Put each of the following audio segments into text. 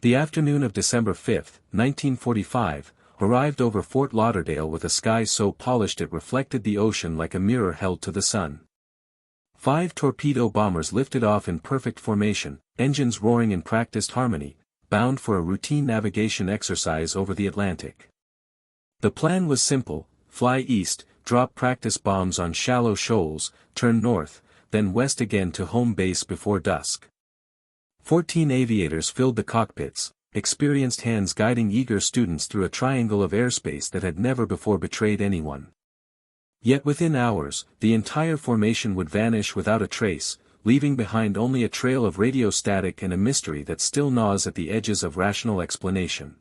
The afternoon of December 5, 1945, arrived over Fort Lauderdale with a sky so polished it reflected the ocean like a mirror held to the sun. 5 torpedo bombers lifted off in perfect formation, engines roaring in practiced harmony, bound for a routine navigation exercise over the Atlantic. The plan was simple: fly east, drop practice bombs on shallow shoals, turn north, then west again to home base before dusk. 14 aviators filled the cockpits, experienced hands guiding eager students through a triangle of airspace that had never before betrayed anyone. Yet within hours, the entire formation would vanish without a trace, leaving behind only a trail of radio static and a mystery that still gnaws at the edges of rational explanation.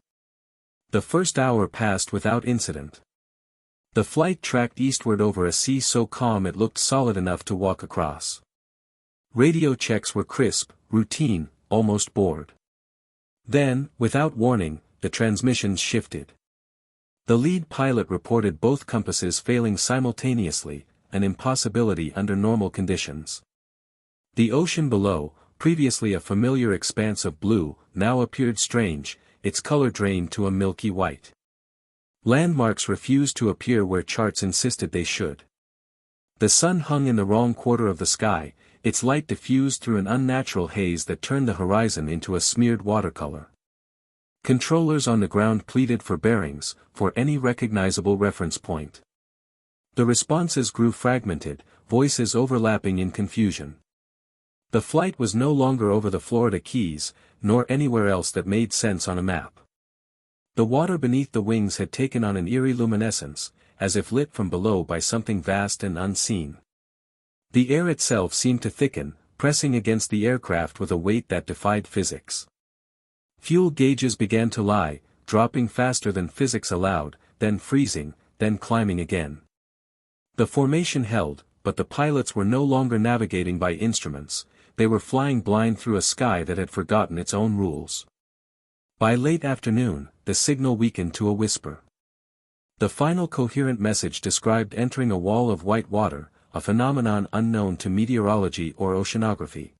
The first hour passed without incident. The flight tracked eastward over a sea so calm it looked solid enough to walk across. Radio checks were crisp, routine, almost bored. Then, without warning, the transmissions shifted. The lead pilot reported both compasses failing simultaneously, an impossibility under normal conditions. The ocean below, previously a familiar expanse of blue, now appeared strange, its color drained to a milky white. Landmarks refused to appear where charts insisted they should. The sun hung in the wrong quarter of the sky, its light diffused through an unnatural haze that turned the horizon into a smeared watercolor. Controllers on the ground pleaded for bearings, for any recognizable reference point. The responses grew fragmented, voices overlapping in confusion. The flight was no longer over the Florida Keys, nor anywhere else that made sense on a map. The water beneath the wings had taken on an eerie luminescence, as if lit from below by something vast and unseen. The air itself seemed to thicken, pressing against the aircraft with a weight that defied physics. Fuel gauges began to lie, dropping faster than physics allowed, then freezing, then climbing again. The formation held, but the pilots were no longer navigating by instruments, they were flying blind through a sky that had forgotten its own rules. By late afternoon, the signal weakened to a whisper. The final coherent message described entering a wall of white water, a phenomenon unknown to meteorology or oceanography.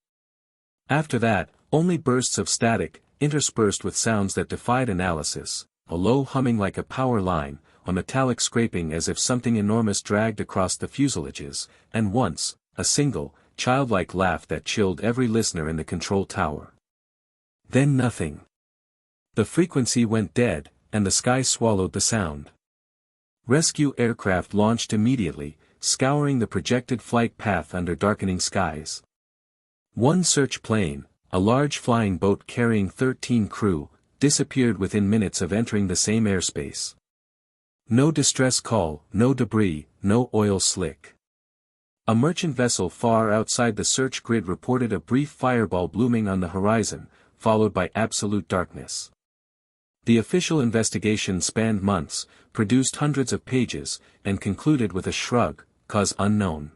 After that, only bursts of static, interspersed with sounds that defied analysis, a low humming like a power line, a metallic scraping as if something enormous dragged across the fuselages, and once, a single, childlike laugh that chilled every listener in the control tower. Then nothing. The frequency went dead, and the sky swallowed the sound. Rescue aircraft launched immediately, scouring the projected flight path under darkening skies. One search plane, a large flying boat carrying 13 crew, disappeared within minutes of entering the same airspace. No distress call, no debris, no oil slick. A merchant vessel far outside the search grid reported a brief fireball blooming on the horizon, followed by absolute darkness. The official investigation spanned months, produced hundreds of pages, and concluded with a shrug, cause unknown.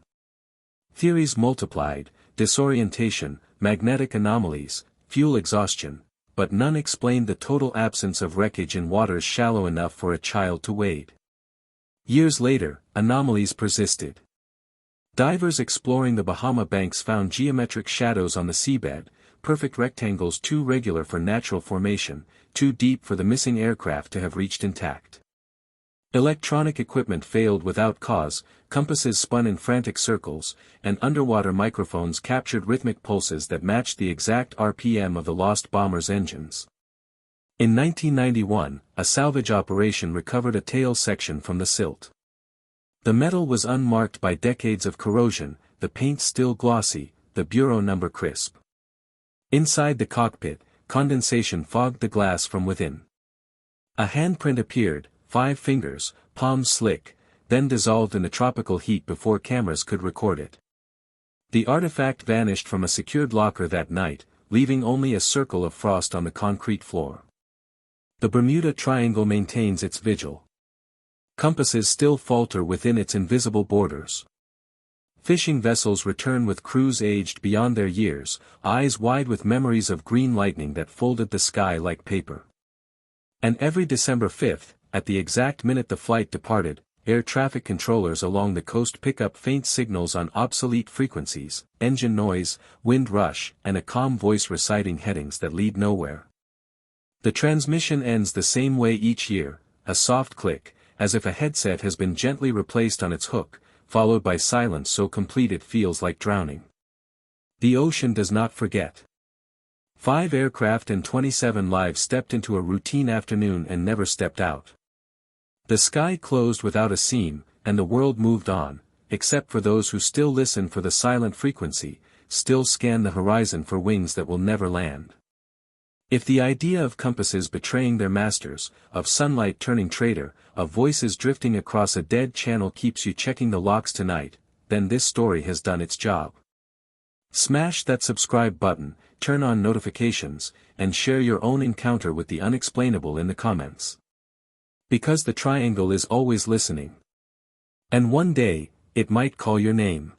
Theories multiplied: disorientation, magnetic anomalies, fuel exhaustion, but none explained the total absence of wreckage in waters shallow enough for a child to wade. Years later, anomalies persisted. Divers exploring the Bahama banks found geometric shadows on the seabed, perfect rectangles too regular for natural formation, too deep for the missing aircraft to have reached intact. Electronic equipment failed without cause, compasses spun in frantic circles, and underwater microphones captured rhythmic pulses that matched the exact RPM of the lost bomber's engines. In 1991, a salvage operation recovered a tail section from the silt. The metal was unmarked by decades of corrosion, the paint still glossy, the bureau number crisp. Inside the cockpit, condensation fogged the glass from within. A handprint appeared, 5 fingers, palms slick, then dissolved in the tropical heat before cameras could record it. The artifact vanished from a secured locker that night, leaving only a circle of frost on the concrete floor. The Bermuda Triangle maintains its vigil. Compasses still falter within its invisible borders. Fishing vessels return with crews aged beyond their years, eyes wide with memories of green lightning that folded the sky like paper. And every December 5th, at the exact minute the flight departed, air traffic controllers along the coast pick up faint signals on obsolete frequencies, engine noise, wind rush, and a calm voice reciting headings that lead nowhere. The transmission ends the same way each year, a soft click, as if a headset has been gently replaced on its hook, followed by silence so complete it feels like drowning. The ocean does not forget. 5 aircraft and 27 lives stepped into a routine afternoon and never stepped out. The sky closed without a seam, and the world moved on, except for those who still listen for the silent frequency, still scan the horizon for wings that will never land. If the idea of compasses betraying their masters, of sunlight turning traitor, of voices drifting across a dead channel keeps you checking the locks tonight, then this story has done its job. Smash that subscribe button, turn on notifications, and share your own encounter with the unexplainable in the comments. Because the triangle is always listening. And one day, it might call your name.